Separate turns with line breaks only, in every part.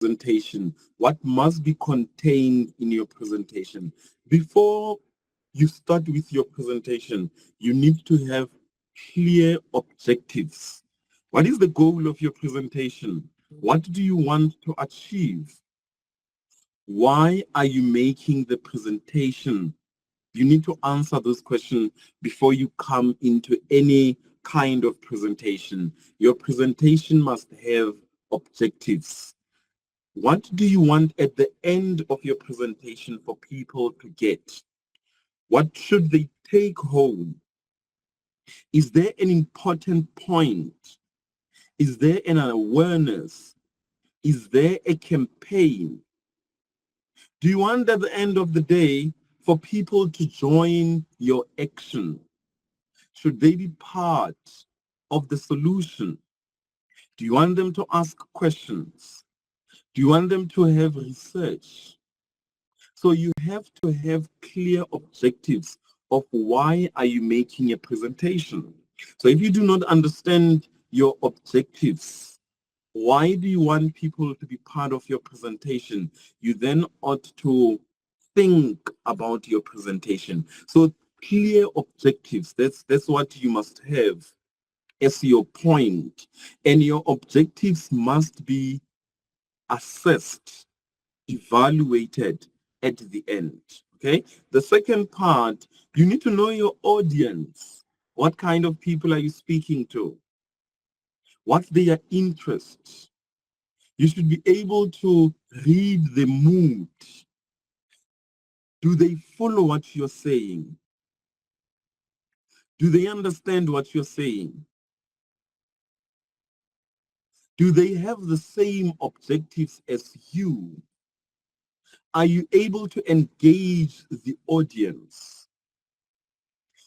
presentation, what must be contained in your presentation. Before you start with your presentation, you need to have clear objectives. What is the goal of your presentation? What do you want to achieve? Why are you making the presentation? You need to answer those questions before you come into any kind of presentation. Your presentation must have objectives. What do you want at the end of your presentation for people to get? What should they take home? Is there an important point? Is there an awareness? Is there a campaign? Do you want at the end of the day for people to join your action? Should they be part of the solution? Do you want them to ask questions? Do you want them to have research? So you have to have clear objectives of why are you making a presentation. So if you do not understand your objectives, why do you want people to be part of your presentation? You then ought to think about your presentation. So clear objectives, that's what you must have as your point. And your objectives must be assessed, evaluated at the end. Okay. The second part, you need to know your audience. What kind of people are you speaking to? What's their interests? You should be able to read the mood. Do they follow what you're saying? Do they understand what you're saying? Do they have the same objectives as you? Are you able to engage the audience?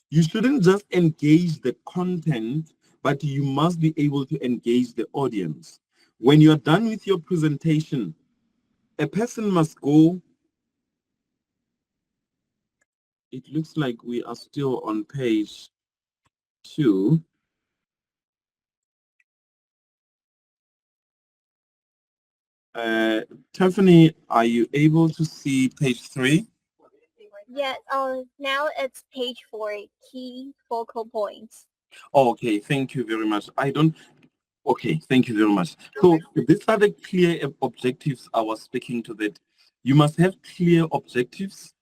You shouldn't just engage the content, but you must be able to engage the audience. When you're done with your presentation, a person must go. It looks like we are still on page 2. Tiffany, are you able to see page 3?
Yes, now it's page 4, key focal points.
Oh, okay, thank you very much. Okay, thank you very much. So these are the clear objectives I was speaking to, that you must have clear objectives.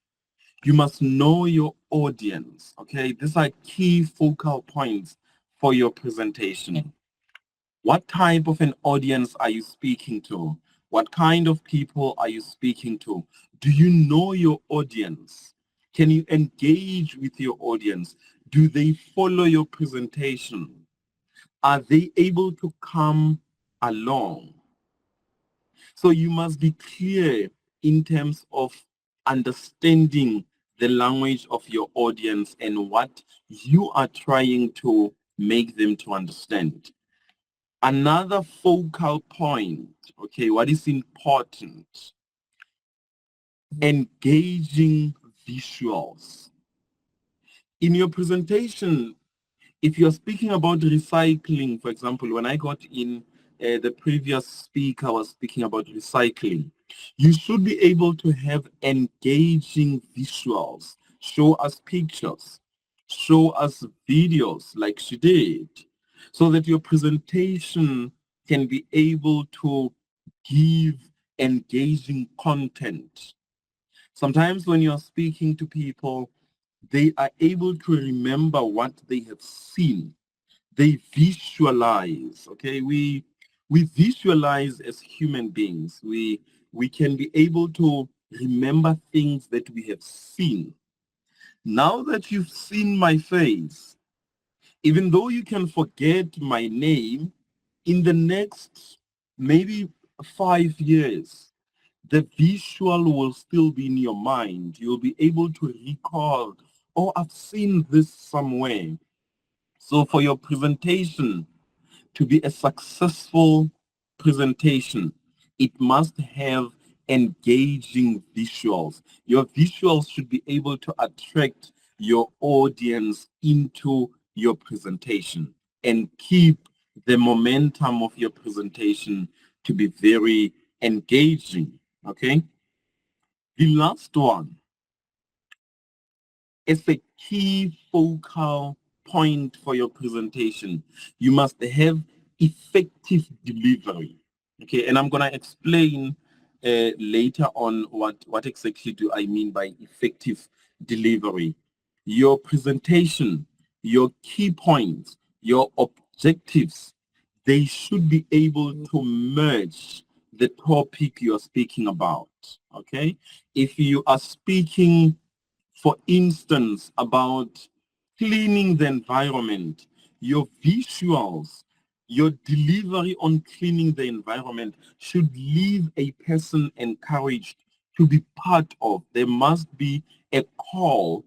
You must know your audience, okay? These are key focal points for your presentation. What type of an audience are you speaking to? What kind of people are you speaking to? Do you know your audience? Can you engage with your audience? Do they follow your presentation? Are they able to come along? So you must be clear in terms of understanding the language of your audience and what you are trying to make them to understand. Another focal point, okay, what is important? Engaging visuals. In your presentation, if you're speaking about recycling, for example, when I got in, the previous speaker was speaking about recycling. You should be able to have engaging visuals. Show us pictures. Show us videos like she did, so that your presentation can be able to give engaging content. Sometimes when you're speaking to people, they are able to remember what they have seen. They visualize, okay? We visualize as human beings. We can be able to remember things that we have seen. Now that you've seen my face, even though you can forget my name, in the next maybe 5 years, the visual will still be in your mind. You'll be able to recall, oh, I've seen this somewhere. So for your presentation to be a successful presentation, it must have engaging visuals. Your visuals should be able to attract your audience into your presentation and keep the momentum of your presentation to be very engaging. Okay. The last one is a key focal point for your presentation. You must have effective delivery. Okay, and I'm going to explain later on what exactly do I mean by effective delivery. Your presentation, your key points, your objectives, they should be able to merge the topic you're speaking about. Okay, if you are speaking, for instance, about cleaning the environment, your visuals, your delivery on cleaning the environment should leave a person encouraged to be part of. There must be a call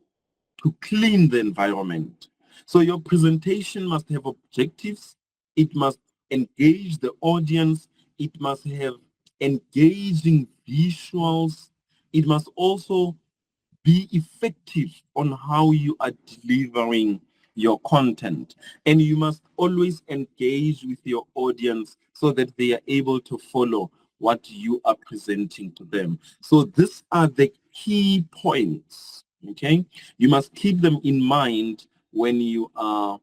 to clean the environment. So your presentation must have objectives. It must engage the audience. It must have engaging visuals. It must also be effective on how you are delivering your content. And you must always engage with your audience so that they are able to follow what you are presenting to them. So these are the key points, okay? You must keep them in mind when you are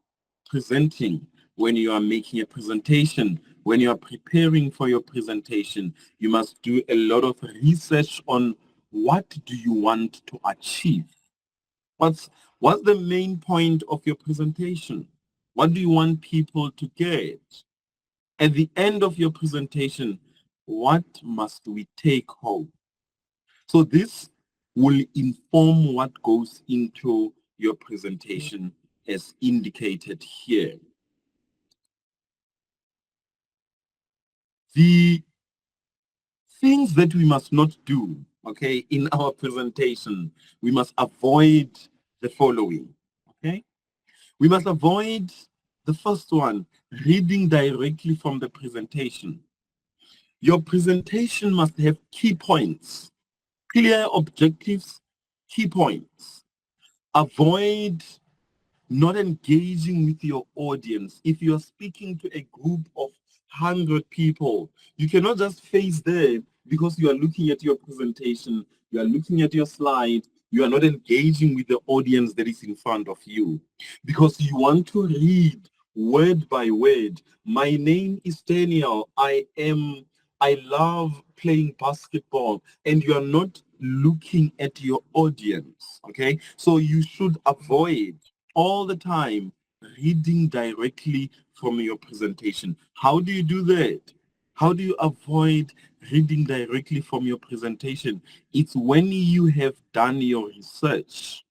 presenting, when you are making a presentation, when you are preparing for your presentation. You must do a lot of research on what do you want to achieve? What's the main point of your presentation? What do you want people to get? At the end of your presentation, what must we take home? So this will inform what goes into your presentation as indicated here. The things that we must not do, okay, in our presentation, we must avoid the following, okay? We must avoid the first one, reading directly from the presentation. Your presentation must have key points, clear objectives, key points. Avoid not engaging with your audience. If you are speaking to a group of 100 people, you cannot just face them because you are looking at your presentation, you are looking at your slide, you are not engaging with the audience that is in front of you because you want to read word by word. My name is Daniel. I love playing basketball, and you are not looking at your audience. Okay, so you should avoid all the time reading directly from your presentation. How do you do that? How do you avoid reading directly from your presentation? It's when you have done your research.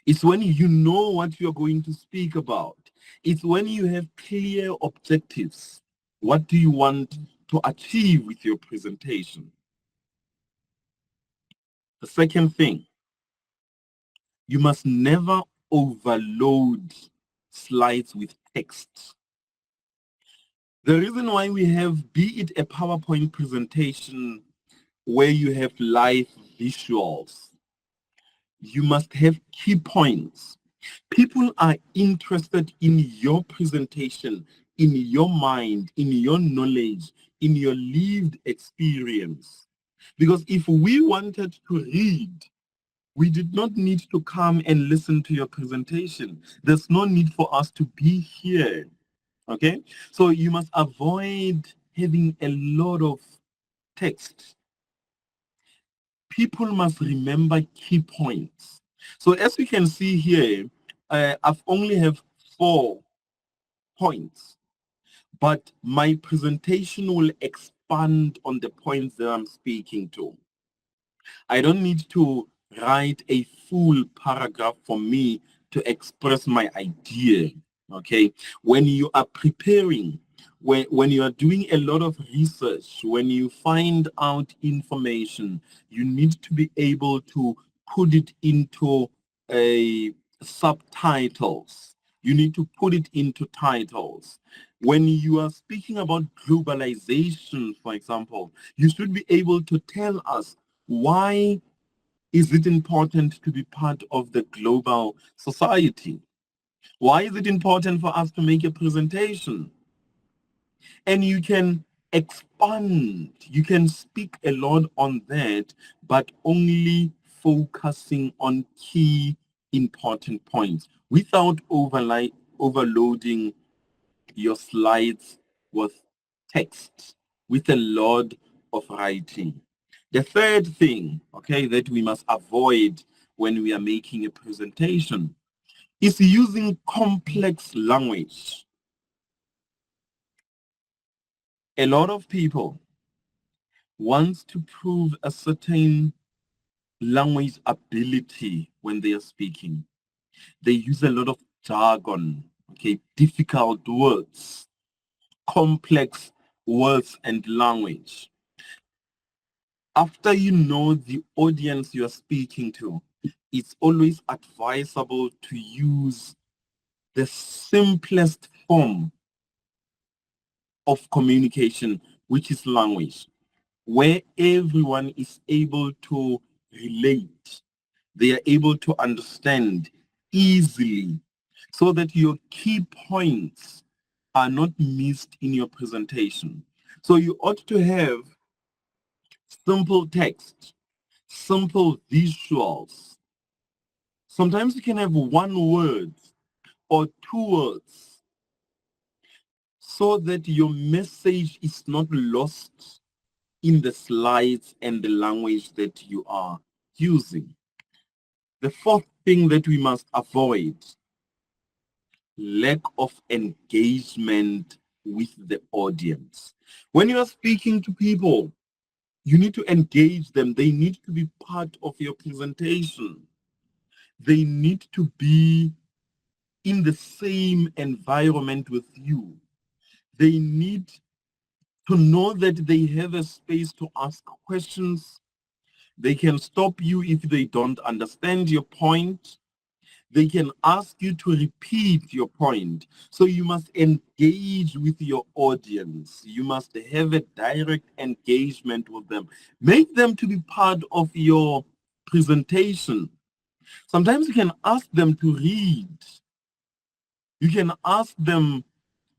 It's when you know what you're going to speak about. It's when you have clear objectives. What do you want to achieve with your presentation? The second thing, you must never overload slides with text. The reason why we have, be it a PowerPoint presentation where you have live visuals, you must have key points. People are interested in your presentation, in your mind, in your knowledge, in your lived experience. Because if we wanted to read, we did not need to come and listen to your presentation. There's no need for us to be here. Okay? So you must avoid having a lot of text. People must remember key points. So as you can see here, I've only have 4 points, but my presentation will expand on the points that I'm speaking to. I don't need to write a full paragraph for me to express my idea. Okay, when you are preparing, when you are doing a lot of research, when you find out information, you need to be able to put it into a subtitles. You need to put it into titles. When you are speaking about globalization, for example, you should be able to tell us why is it important to be part of the global society? Why is it important for us to make a presentation? And you can expand. You can speak a lot on that, but only focusing on key important points without overloading your slides with text, with a lot of writing. The third thing, okay, that we must avoid when we are making a presentation is using complex language. A lot of people want to prove a certain language ability when they are speaking. They use a lot of jargon, okay, difficult words, complex words and language. After you know the audience you are speaking to, it's always advisable to use the simplest form of communication, which is language, where everyone is able to relate. They are able to understand easily so that your key points are not missed in your presentation. So you ought to have simple text, simple visuals. Sometimes you can have one word or two words so that your message is not lost in the slides and the language that you are using. The fourth thing that we must avoid, lack of engagement with the audience. When you are speaking to people, you need to engage them. They need to be part of your presentation. They need to be in the same environment with you. They need to know that they have a space to ask questions. They can stop you if they don't understand your point. They can ask you to repeat your point. So you must engage with your audience. You must have a direct engagement with them. Make them to be part of your presentation. Sometimes you can ask them to read. You can ask them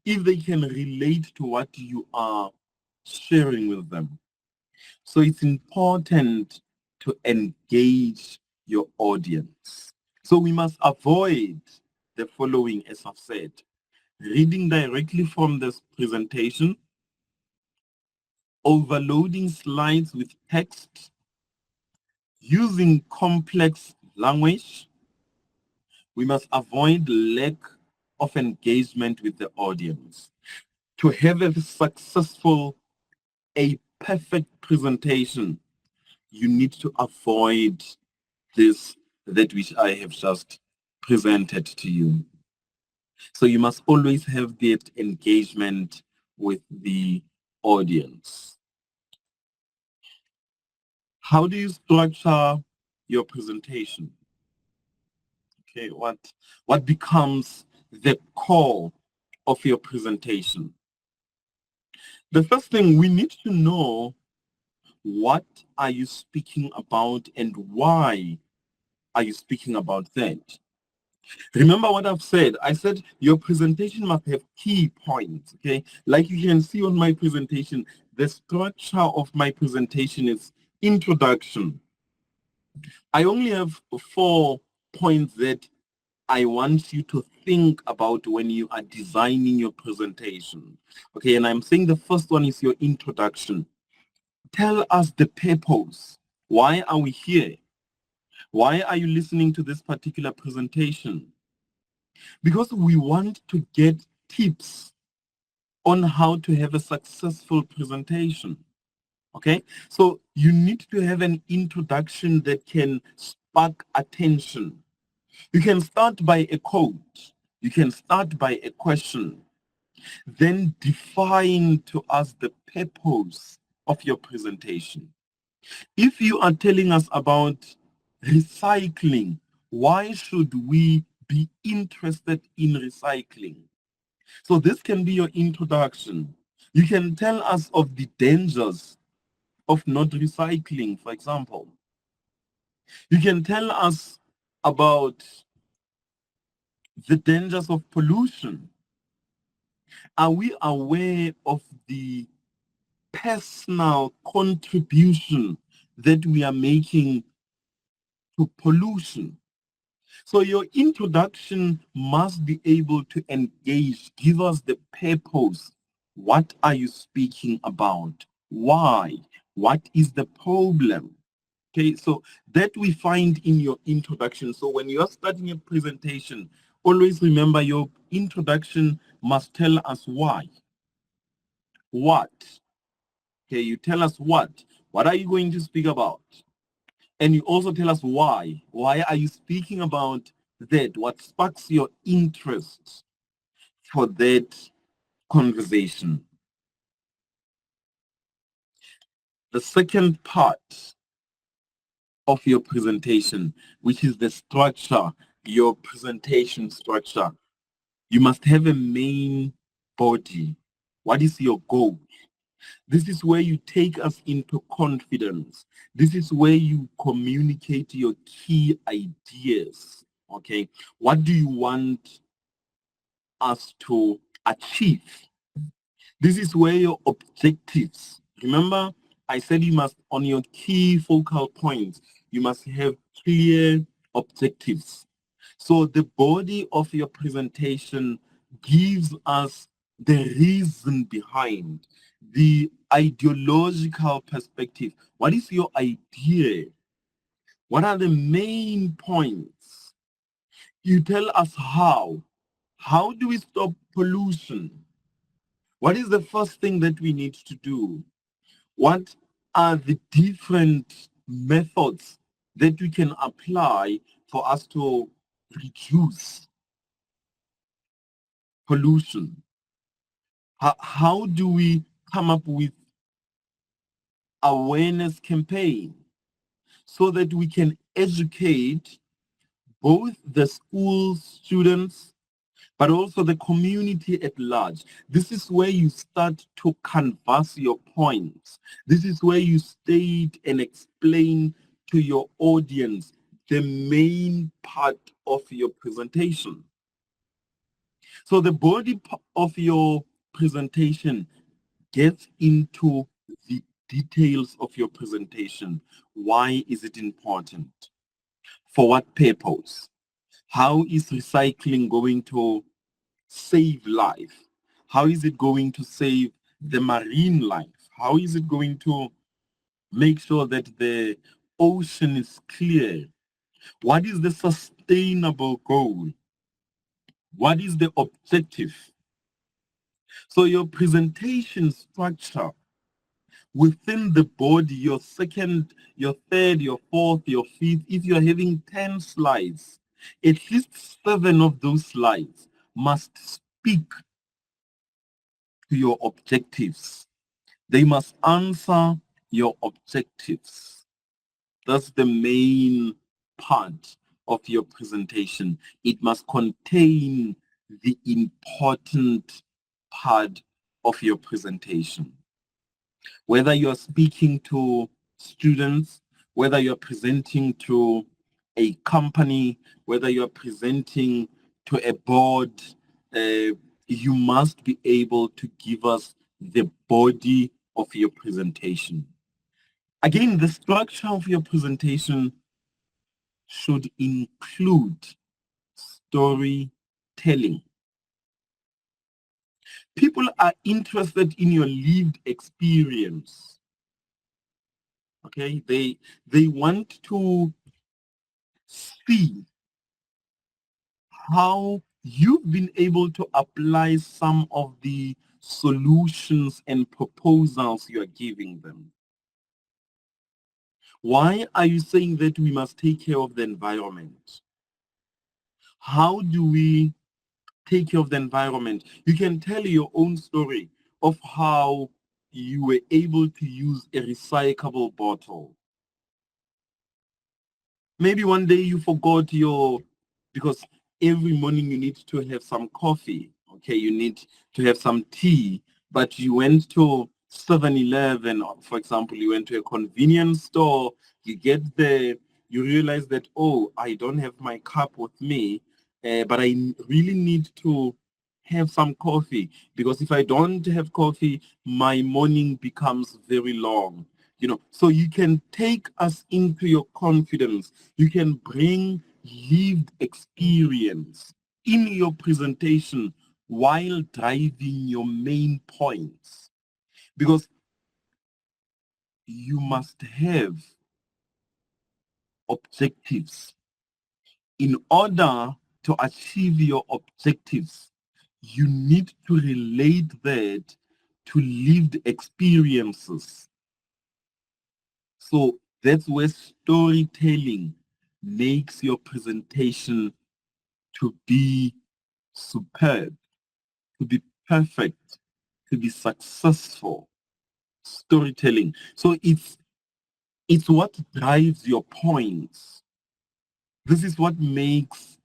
if they can relate to what you are sharing with them. So it's important to engage your audience. So we must avoid the following, as I've said: reading directly from this presentation, overloading slides with text, using complex language. We must avoid lack of engagement with the audience. To have a successful, a perfect presentation, you need to avoid this, that which I have just presented to you. So you must always have that engagement with the audience. How do you structure your presentation? Okay, what becomes the core of your presentation? The first thing, we need to know, what are you speaking about and why are you speaking about that? Remember what I've said. I said your presentation must have key points, okay? Like you can see on my presentation, the structure of my presentation is introduction. I only have 4 points that I want you to think about when you are designing your presentation. Okay, and I'm saying the first one is your introduction. Tell us the purpose. Why are we here? Why are you listening to this particular presentation? Because we want to get tips on how to have a successful presentation. Okay, so you need to have an introduction that can spark attention. You can start by a quote. You can start by a question. Then define to us the purpose of your presentation. If you are telling us about recycling, why should we be interested in recycling? So this can be your introduction. You can tell us of the dangers of not recycling, for example. You can tell us about the dangers of pollution. Are we aware of the personal contribution that we are making to pollution. So your introduction must be able to engage, give us the purpose. What are you speaking about? Why? What is the problem? Okay, so that we find in your introduction. So when you are starting a presentation, always remember your introduction must tell us why. What? Okay, you tell us what. What are you going to speak about? And you also tell us why. Why are you speaking about that? What sparks your interest for that conversation? The second part of your presentation, which is the structure, your presentation structure. You must have a main body. What is your goal? This is where you take us into confidence. This is where you communicate your key ideas. Okay. What do you want us to achieve? This is where your objectives. Remember, I said you must, on your key focal points, you must have clear objectives. So the body of your presentation gives us the reason behind, the ideological perspective. What is your idea? What are the main points? You tell us how. How do we stop pollution? What is the first thing that we need to do? What are the different methods that we can apply for us to reduce pollution? How do we come up with awareness campaign so that we can educate both the school students but also the community at large? This is where you start to canvass your points. This is where you state and explain to your audience the main part of your presentation. So the body of your presentation gets into the details of your presentation. Why is it important? For what purpose? How is recycling going to save life? How is it going to save the marine life? How is it going to make sure that the ocean is clear? What is the sustainable goal? What is the objective? So your presentation structure within the body, your second, your third, your fourth, your fifth, if you're having 10 slides, at least 7 of those slides must speak to your objectives. They must answer your objectives. That's the main part of your presentation. It must contain the important part of your presentation. Whether you're speaking to students, whether you're presenting to a company, whether you're presenting to a board, you must be able to give us the body of your presentation. Again, the structure of your presentation should include storytelling. People are interested in your lived experience. Okay, they want to see how you've been able to apply some of the solutions and proposals you are giving them. Why are you saying that we must take care of the environment? How do we take care of the environment? You can tell your own story of how you were able to use a recyclable bottle. Maybe one day you forgot because every morning you need to have some coffee, okay? You need to have some tea, but you went to 7-Eleven, for example, you went to a convenience store, you get there, you realize that, oh, I don't have my cup with me, but I really need to have some coffee, because if I don't have coffee, my morning becomes very long. So you can take us into your confidence. You can bring lived experience in your presentation while driving your main points, because you must have objectives. In order to achieve your objectives, you need to relate that to lived experiences. So that's where storytelling makes your presentation to be superb, to be perfect, to be successful. Storytelling. So it's what drives your points. This is what makes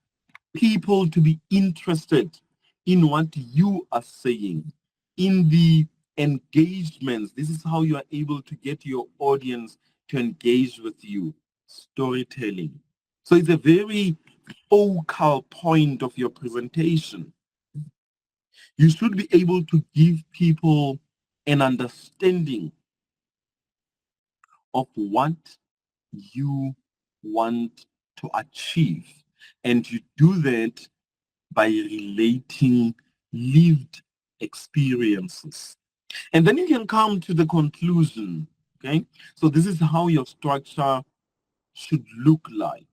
people to be interested in what you are saying, in the engagements. This is how you are able to get your audience to engage with you. Storytelling. So it's a very focal point of your presentation. You should be able to give people an understanding of what you want to achieve. And you do that by relating lived experiences. And then you can come to the conclusion, okay? So this is how your structure should look like.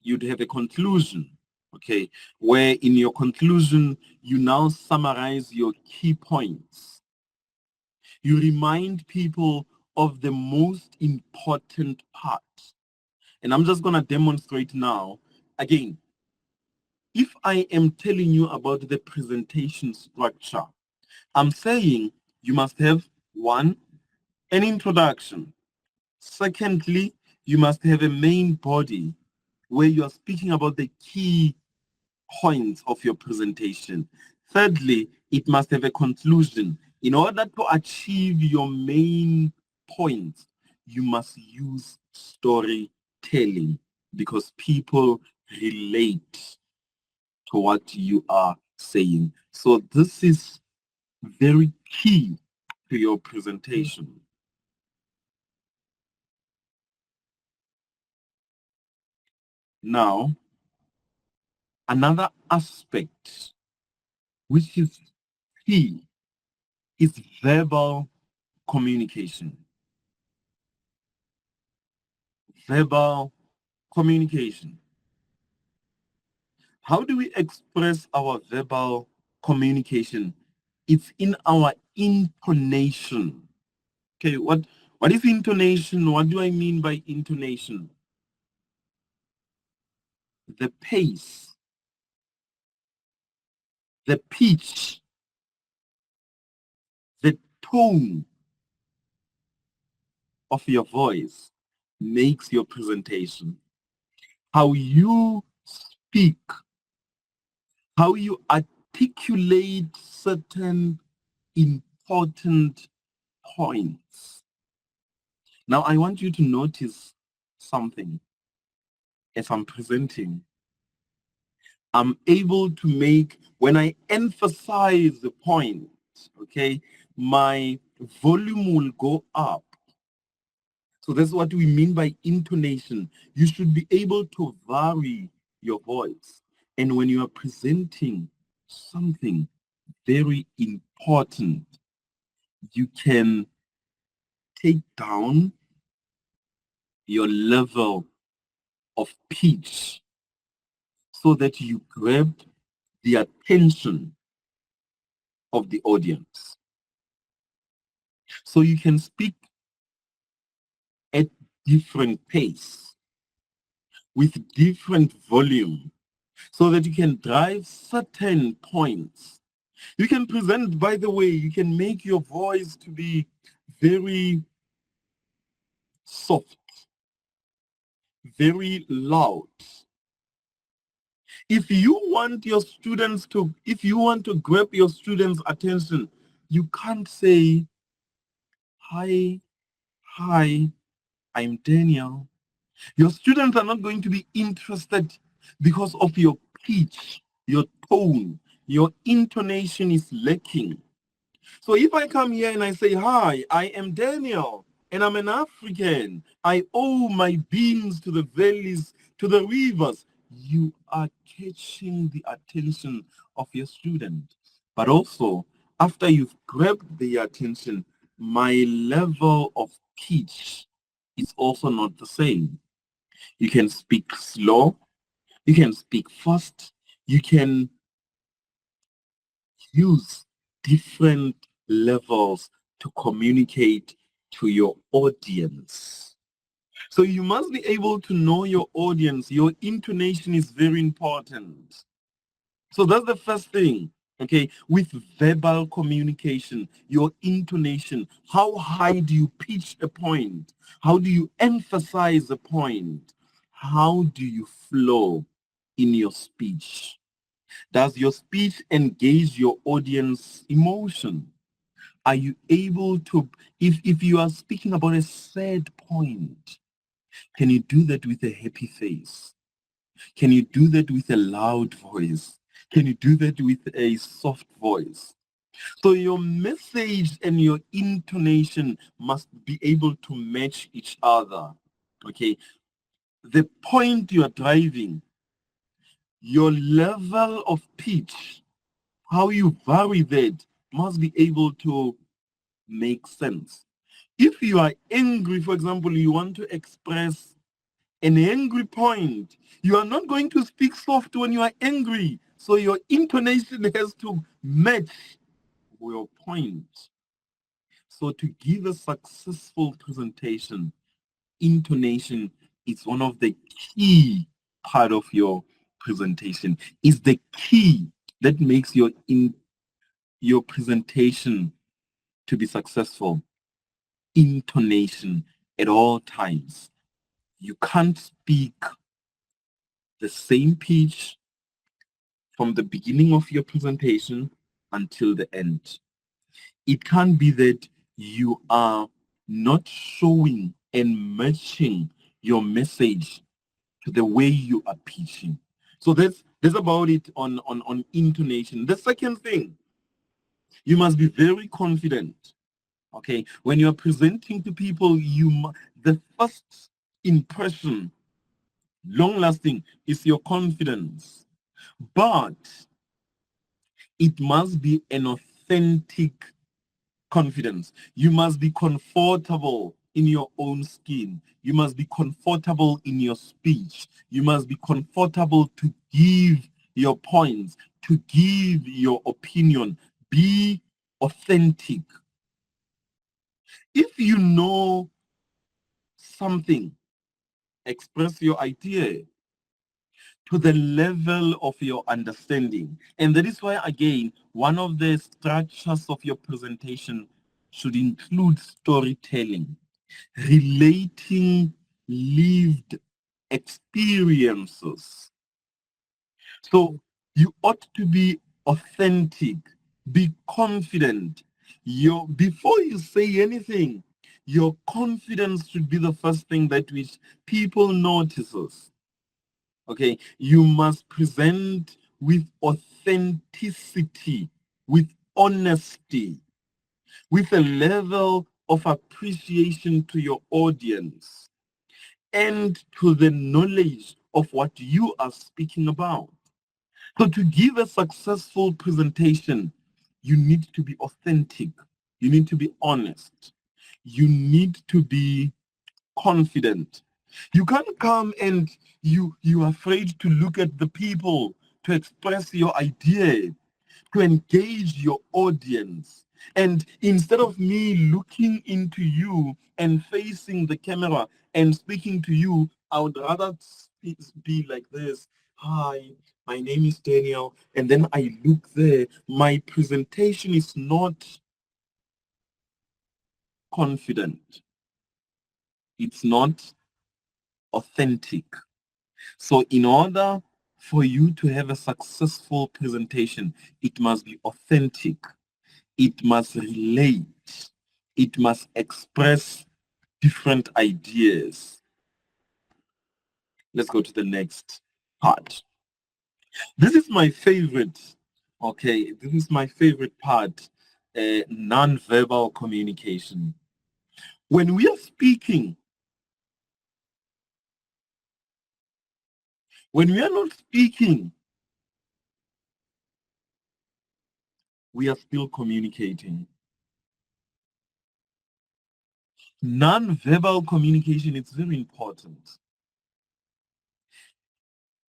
You'd have a conclusion, okay, where in your conclusion, you now summarize your key points. You remind people of the most important part. And I'm just going to demonstrate now. Again, if I am telling you about the presentation structure, I'm saying you must have, one, an introduction. Secondly, you must have a main body where you are speaking about the key points of your presentation. Thirdly, it must have a conclusion. In order to achieve your main points, you must use storytelling because people relate to what you are saying. So this is very key to your presentation. Now, another aspect which is key is verbal communication. Verbal communication. How do we express our verbal communication? It's in our intonation. Okay, what is intonation? What do I mean by intonation? The pace, the pitch, the tone of your voice makes your presentation. How you speak, how you articulate certain important points. Now, I want you to notice something. As I'm presenting, I'm able to make, when I emphasize the point, okay, my volume will go up. So that's what we mean by intonation. You should be able to vary your voice. And when you are presenting something very important, you can take down your level of pitch so that you grab the attention of the audience. So you can speak at different pace with different volume so that you can drive certain points. You can present, by the way, you can make your voice to be very soft, very loud. If you want to grab your students' attention, you can't say, hi, I'm Daniel. Your students are not going to be interested because of your pitch, your tone, your intonation is lacking. So if I come here and I say, hi, I am Daniel, and I'm an African, I owe my beans to the valleys, to the rivers, you are catching the attention of your student. But also, after you've grabbed the attention, my level of pitch is also not the same. You can speak slow, you can speak fast, you can use different levels to communicate to your audience. So you must be able to know your audience. Your intonation is very important. So that's the first thing. Okay, with verbal communication, your intonation, how high do you pitch a point? How do you emphasize a point? How do you flow in your speech? Does your speech engage your audience emotion? Are you able to, if you are speaking about a sad point, can you do that with a happy face? Can you do that with a loud voice? Can you do that with a soft voice? So your message and your intonation must be able to match each other. Okay. The point you are driving, your level of pitch, how you vary that must be able to make sense. If you are angry, for example, you want to express an angry point, you are not going to speak soft when you are angry. So your intonation has to match your point. So to give a successful presentation, intonation is one of the key part of your presentation. Is the key that makes your presentation to be successful. Intonation at all times. You can't speak the same pitch from the beginning of your presentation until the end. It can't be that you are not showing and matching your message to the way you are pitching. So that's about it on intonation. The second thing, you must be very confident. Okay, when you are presenting to people, the first impression, long lasting, is your confidence. But it must be an authentic confidence. You must be comfortable in your own skin. You must be comfortable in your speech. You must be comfortable to give your points, to give your opinion. Be authentic. If you know something, express your idea to the level of your understanding. And that is why, again, one of the structures of your presentation should include storytelling, relating lived experiences. So you ought to be authentic, be confident. Before you say anything, your confidence should be the first thing that which people notices. Okay, you must present with authenticity, with honesty, with a level of appreciation to your audience and to the knowledge of what you are speaking about. So to give a successful presentation, you need to be authentic. You need to be honest. You need to be confident. You can't come and you are afraid to look at the people, to express your idea, to engage your audience. And instead of me looking into you and facing the camera and speaking to you, I would rather be like this. Hi, my name is Daniel. And then I look there. My presentation is not confident. It's not authentic. So in order for you to have a successful presentation, it must be authentic. It must relate. It must express different ideas. Let's go to the next part. This is my favorite. Okay, this is my favorite part, non-verbal communication. When we are speaking, when we are not speaking, we are still communicating. Non-verbal communication is very important.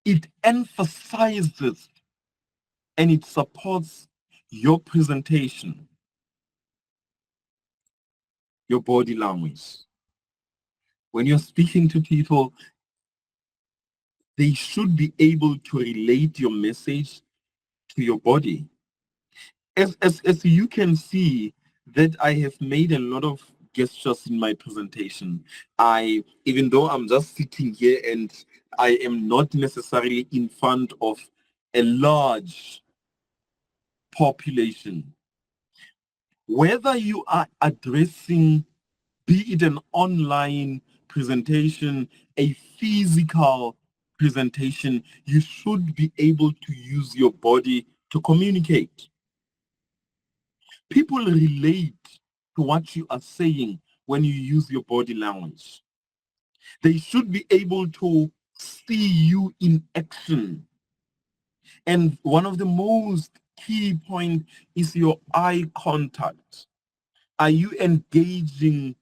It emphasizes and it supports your presentation, your body language. When you're speaking to people, they should be able to relate your message to your body. As you can see, that I have made a lot of gestures in my presentation. Even though I'm just sitting here and I am not necessarily in front of a large population, whether you are addressing, be it an online presentation, a physical presentation, you should be able to use your body to communicate. People relate to what you are saying when you use your body language. They should be able to see you in action. And one of the most key points is your eye contact. Are you engaging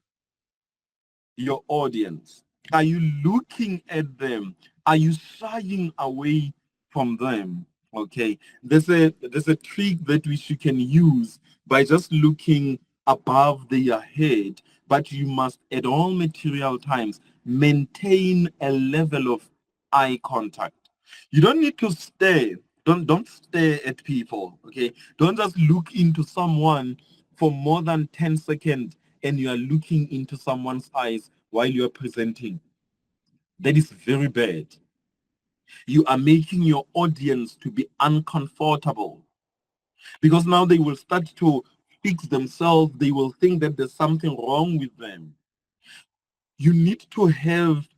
your audience? Are you looking at them? Are you shying away from them? Okay, there's a trick that which you can use by just looking above their head, but you must at all material times maintain a level of eye contact. You don't need to stare. Don't stare at people. Okay, don't just look into someone for more than 10 seconds and you are looking into someone's eyes while you are presenting. That is very bad. You are making your audience to be uncomfortable because now they will start to fix themselves. They will think that there's something wrong with them. You need to have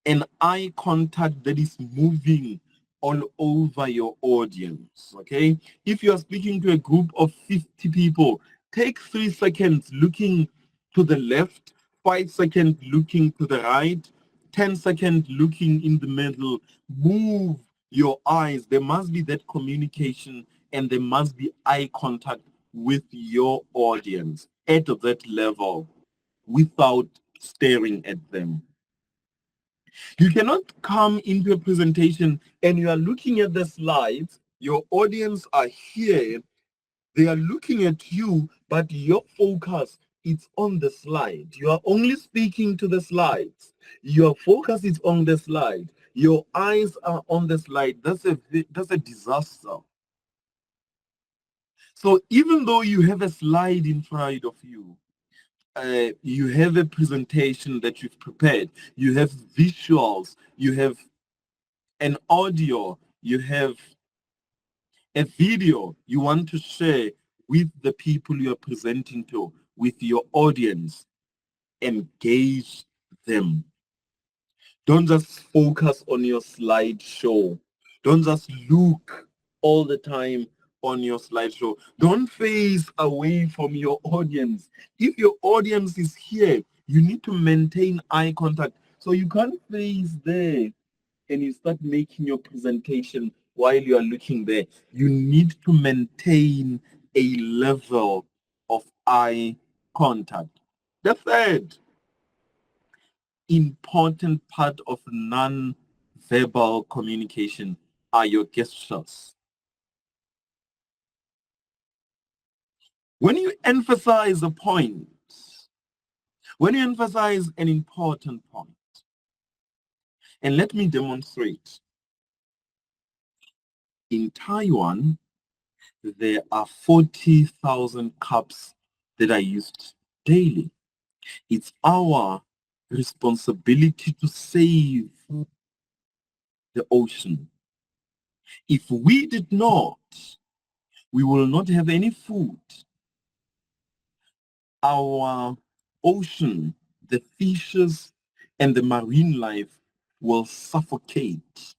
an eye contact that is moving all over your audience, okay? If you are speaking to a group of 50 people, take 3 seconds looking to the left, 5 seconds looking to the right, 10 seconds looking in the middle. Move your eyes. There must be that communication and there must be eye contact with your audience at that level without staring at them. You cannot come into a presentation and you are looking at the slides, your audience are here, they are looking at you, but your focus is on the slide. You are only speaking to the slides. Your focus is on the slide. Your eyes are on the slide. That's a disaster. So even though you have a slide in front of you, you have a presentation that you've prepared, you have visuals, you have an audio, you have a video you want to share with the people you're presenting to, with your audience, engage them. Don't just focus on your slideshow. Don't just look all the time on your slideshow. Don't face away from your audience. If your audience is here, you need to maintain eye contact. So you can't face there and you start making your presentation while you are looking there. You need to maintain a level of eye contact. The third important part of non-verbal communication are your gestures. When you emphasize a point, when you emphasize an important point, and let me demonstrate. In Taiwan, there are 40,000 cups that are used daily. It's our responsibility to save the ocean. If we did not, we will not have any food. Our ocean, the fishes, and the marine life will suffocate.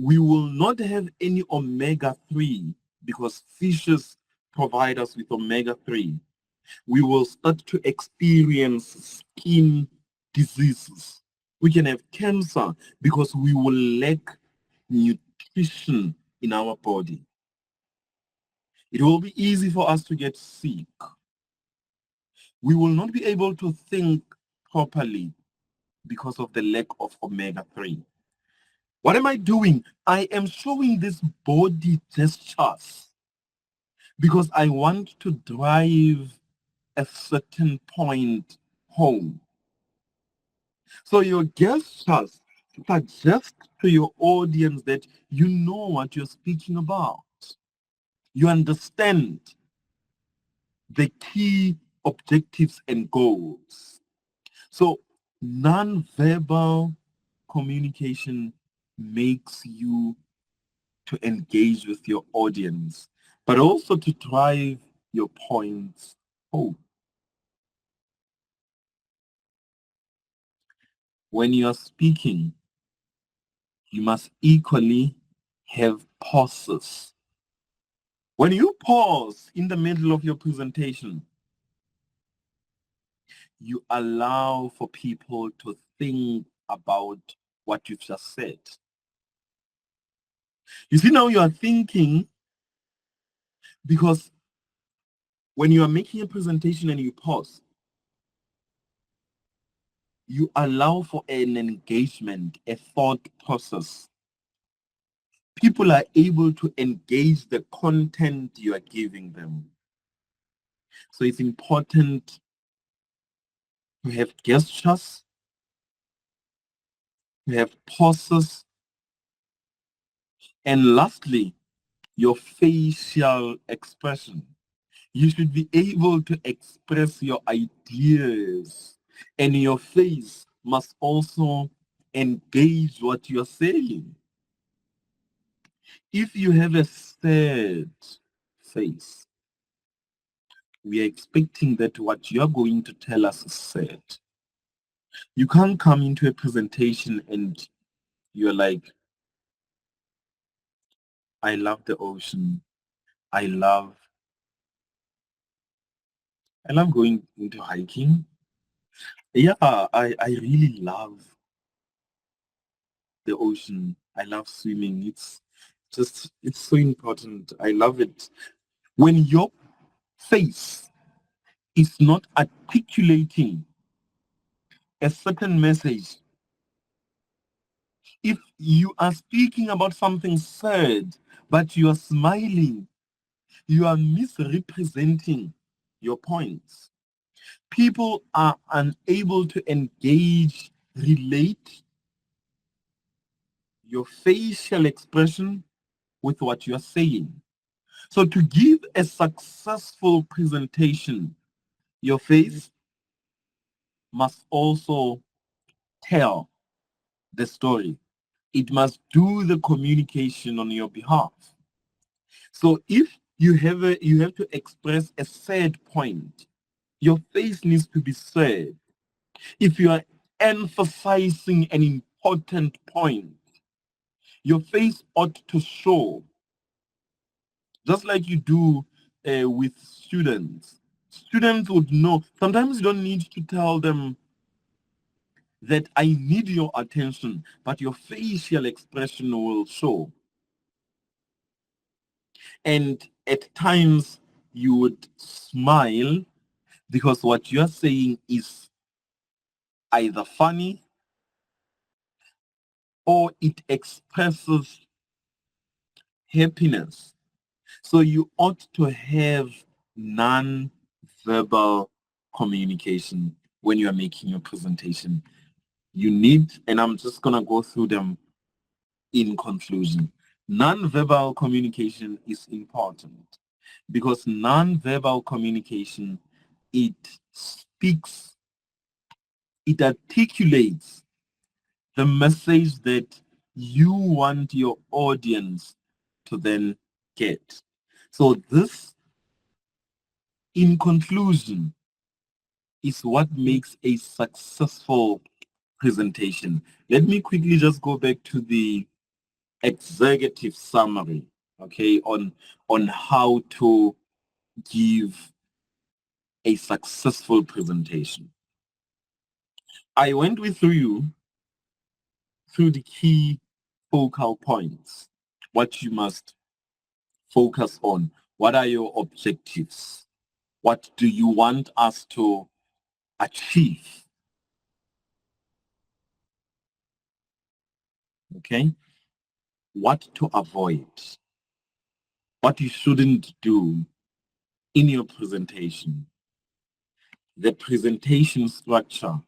We will not have any omega-3 because fishes provide us with omega-3. We will start to experience skin diseases. We can have cancer because we will lack nutrition in our body. It will be easy for us to get sick. We will not be able to think properly because of the lack of omega-3. What am I doing? I am showing these body gestures because I want to drive a certain point home. So your gestures suggest to your audience that you know what you're speaking about. You understand the key objectives and goals. So non-verbal communication makes you to engage with your audience, but also to drive your points home. When you are speaking, you must equally have pauses. When you pause in the middle of your presentation, you allow for people to think about what you've just said. You see, now you are thinking because when you are making a presentation and you pause, you allow for an engagement, a thought process. People are able to engage the content you are giving them. So it's important to have gestures, to have pauses, and lastly, your facial expression. You should be able to express your ideas, and your face must also engage what you're saying. If you have a sad face, we are expecting that what you're going to tell us is sad. You can't come into a presentation and you're like, I love the ocean. I love going into hiking. Yeah, I really love the ocean. I love swimming. It's so important. I love it. When your face is not articulating a certain message, if you are speaking about something sad, but you are smiling, you are misrepresenting your points. People are unable to engage, relate your facial expression with what you are saying. So to give a successful presentation, your face must also tell the story. It must do the communication on your behalf. So if you have to express a sad point, your face needs to be sad. If you are emphasizing an important point, your face ought to show, just like you do with students. Students would know. Sometimes you don't need to tell them that I need your attention, but your facial expression will show. And at times you would smile because what you're saying is either funny or it expresses happiness. So you ought to have non-verbal communication when you are making your presentation. You need, and I'm just going to go through them in conclusion. Non-verbal communication is important because non-verbal communication, it speaks, it articulates the message that you want your audience to then get. So this, in conclusion, is what makes a successful presentation. Let me quickly just go back to the executive summary, okay, on how to give a successful presentation. I went with you through the key focal points, what you must focus on. What are your objectives? What do you want us to achieve? Okay? What to avoid? What you shouldn't do in your presentation? The presentation structure,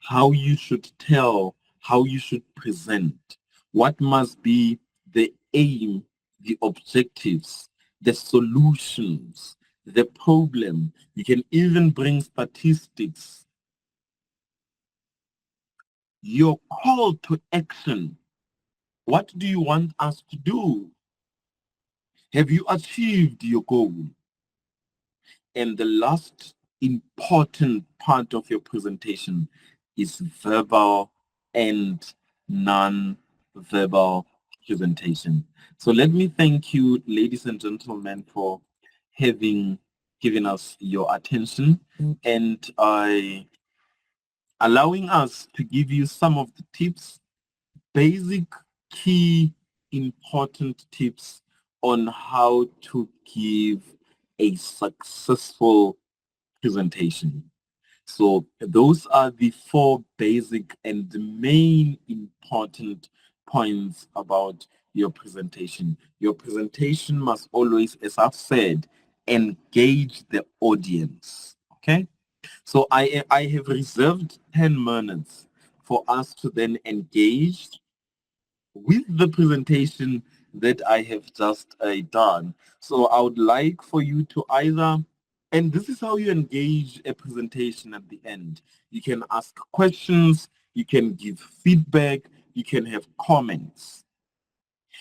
how you should tell, how you should present, what must be the aim, the objectives, the solutions, the problem. You can even bring statistics. Your call to action. What do you want us to do? Have you achieved your goal? And the last important part of your presentation is verbal and non-verbal presentation. So let me thank you, ladies and gentlemen, for having given us your attention and allowing us to give you some of the tips, basic, key, important tips on how to give a successful presentation. So those are the 4 basic and the main important points about your presentation. Your presentation must always, as I've said, engage the audience. Okay? So I have reserved 10 minutes for us to then engage with the presentation that I have just done. So I would like for you to either, and this is how you engage a presentation at the end. You can ask questions, you can give feedback, you can have comments.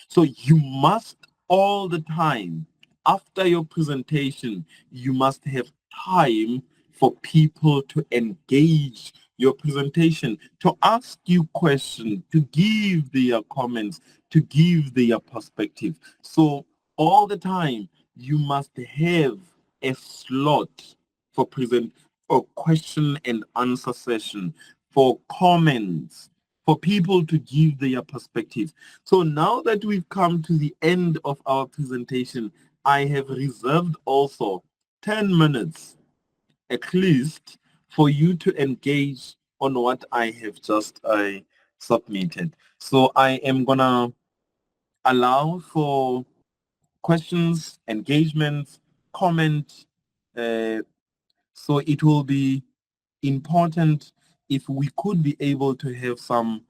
So you must all the time, after your presentation, you must have time for people to engage your presentation, to ask you questions, to give their comments, to give their perspective. So all the time, you must have a slot for question and answer session, for comments, for people to give their perspective. So now that we've come to the end of our presentation, I have reserved also 10 minutes at least for you to engage on what I have just submitted. So I am gonna allow for questions, engagements, comment. So it will be important if we could be able to have some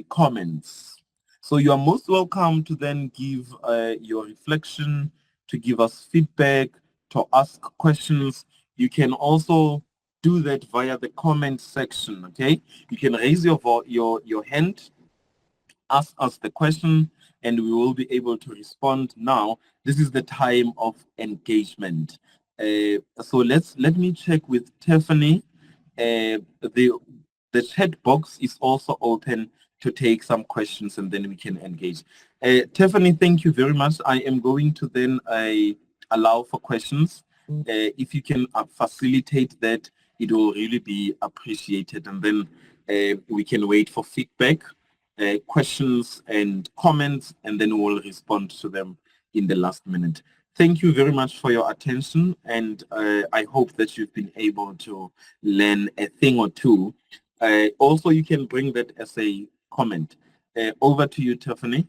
comments. So you are most welcome to then give your reflection, to give us feedback, to ask questions. You can also do that via the comment section, okay? You can raise your hand, ask us the question, and we will be able to respond now. This is the time of engagement. So let me check with Tiffany. The chat box is also open to take some questions and then we can engage. Tiffany, thank you very much. I am going to then allow for questions. If you can facilitate that, it will really be appreciated. And then we can wait for feedback, questions and comments, and then we'll respond to them in the last minute. Thank you very much for your attention, and I hope that you've been able to learn a thing or two. Also, you can bring that as a comment. Over to you, Tiffany.